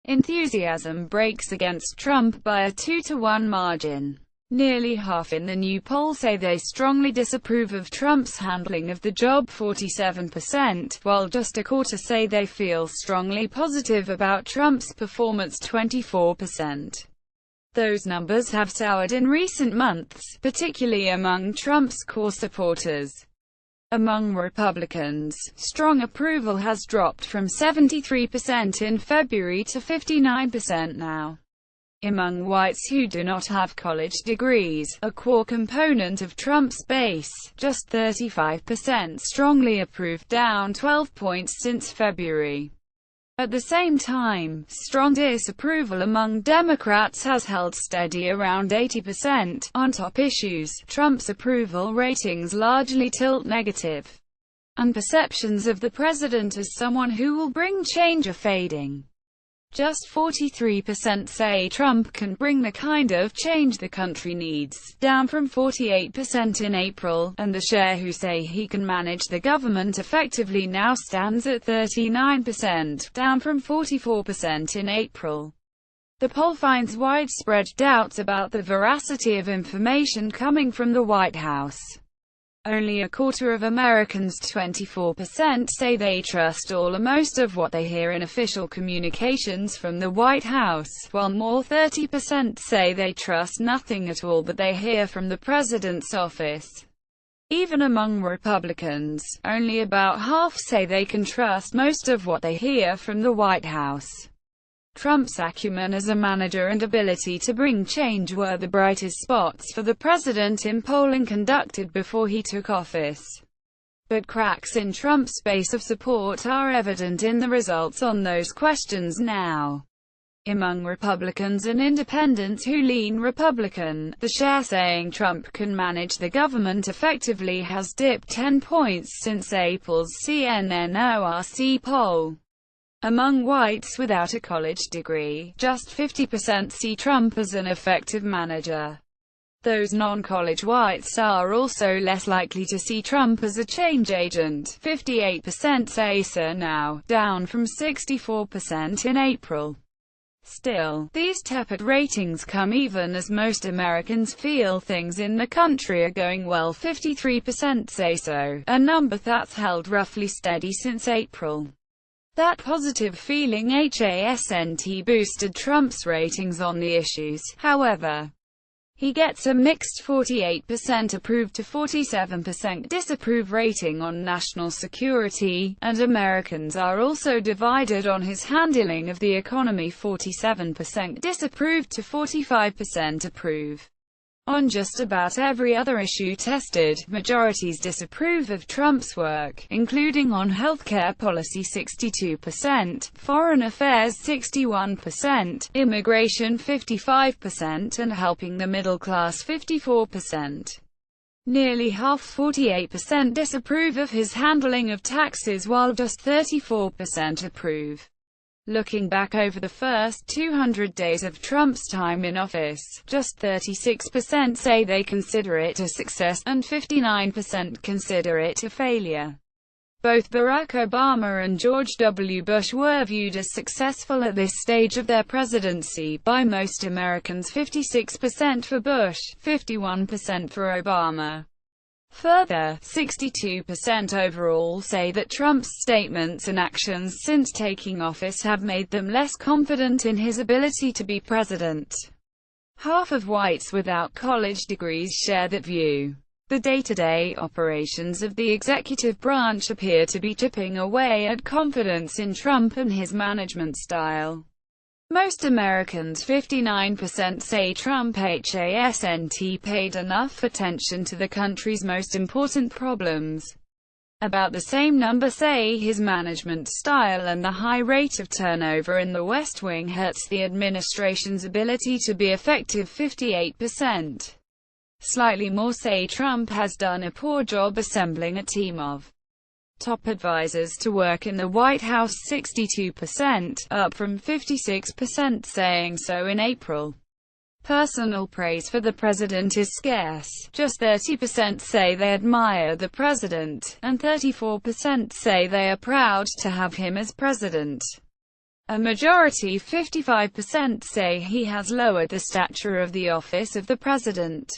Enthusiasm breaks against Trump by a 2-to-1 margin. Nearly half in the new poll say they strongly disapprove of Trump's handling of the job, 47%, while just a quarter say they feel strongly positive about Trump's performance, 24%. Those numbers have soured in recent months, particularly among Trump's core supporters. Among Republicans, strong approval has dropped from 73% in February to 59% now. Among whites who do not have college degrees, a core component of Trump's base, just 35% strongly approved, down 12 points since February. At the same time, strong disapproval among Democrats has held steady around 80%. On top issues, Trump's approval ratings largely tilt negative, and perceptions of the president as someone who will bring change are fading. Just 43% say Trump can bring the kind of change the country needs, down from 48% in April, and the share who say he can manage the government effectively now stands at 39%, down from 44% in April. The poll finds widespread doubts about the veracity of information coming from the White House. Only a quarter of Americans, 24%, say they trust all or most of what they hear in official communications from the White House, while more 30% say they trust nothing at all that they hear from the president's office. Even among Republicans, only about half say they can trust most of what they hear from the White House. Trump's acumen as a manager and ability to bring change were the brightest spots for the president in polling conducted before he took office. But cracks in Trump's base of support are evident in the results on those questions now. Among Republicans and independents who lean Republican, the share saying Trump can manage the government effectively has dipped 10 points since April's CNN-ORC poll. Among whites without a college degree, just 50% see Trump as an effective manager. Those non-college whites are also less likely to see Trump as a change agent, 58% say so now, down from 64% in April. Still, these tepid ratings come even as most Americans feel things in the country are going well, 53% say so, a number that's held roughly steady since April. That positive feeling hasn't boosted Trump's ratings on the issues, however. He gets a mixed 48% approve to 47% disapprove rating on national security, and Americans are also divided on his handling of the economy, 47% disapprove to 45% approve. On just about every other issue tested, majorities disapprove of Trump's work, including on healthcare policy 62%, foreign affairs 61%, immigration 55%, and helping the middle class 54%. Nearly half, 48%, disapprove of his handling of taxes, while just 34% approve. Looking back over the first 200 days of Trump's time in office, just 36% say they consider it a success, and 59% consider it a failure. Both Barack Obama and George W. Bush were viewed as successful at this stage of their presidency by most Americans, 56% for Bush, 51% for Obama. Further, 62% overall say that Trump's statements and actions since taking office have made them less confident in his ability to be president. Half of whites without college degrees share that view. The day-to-day operations of the executive branch appear to be chipping away at confidence in Trump and his management style. Most Americans, 59%, say Trump hasn't paid enough attention to the country's most important problems. About the same number say his management style and the high rate of turnover in the West Wing hurts the administration's ability to be effective, 58%. Slightly more say Trump has done a poor job assembling a team of top advisors to work in the White House, 62%, up from 56% saying so in April. Personal praise for the president is scarce. Just 30% say they admire the president, and 34% say they are proud to have him as president. A majority, 55%, say he has lowered the stature of the office of the president.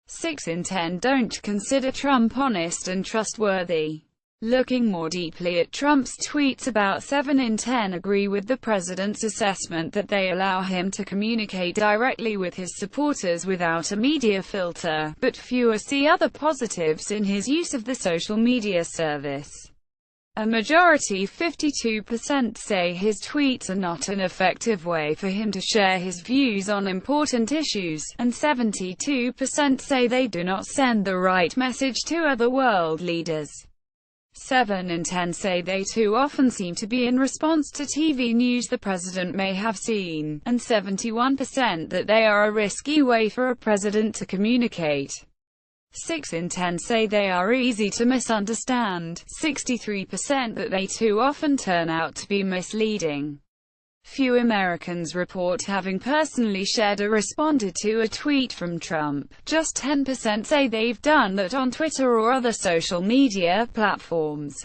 6 in 10 don't consider Trump honest and trustworthy. Looking more deeply at Trump's tweets, about 7 in 10 agree with the president's assessment that they allow him to communicate directly with his supporters without a media filter, but fewer see other positives in his use of the social media service. A majority, 52%, say his tweets are not an effective way for him to share his views on important issues, and 72% say they do not send the right message to other world leaders. 7 in 10 say they too often seem to be in response to TV news the president may have seen, and 71% that they are a risky way for a president to communicate. 6 in 10 say they are easy to misunderstand, 63% that they too often turn out to be misleading. Few Americans report having personally shared or responded to a tweet from Trump. Just 10% say they've done that on Twitter or other social media platforms.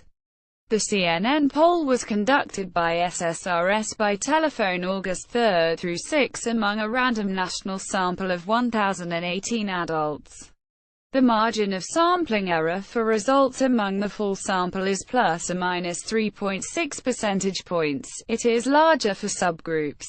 The CNN poll was conducted by SSRS by telephone August 3 through 6 among a random national sample of 1,018 adults. The margin of sampling error for results among the full sample is plus or minus 3.6 percentage points. It is larger for subgroups.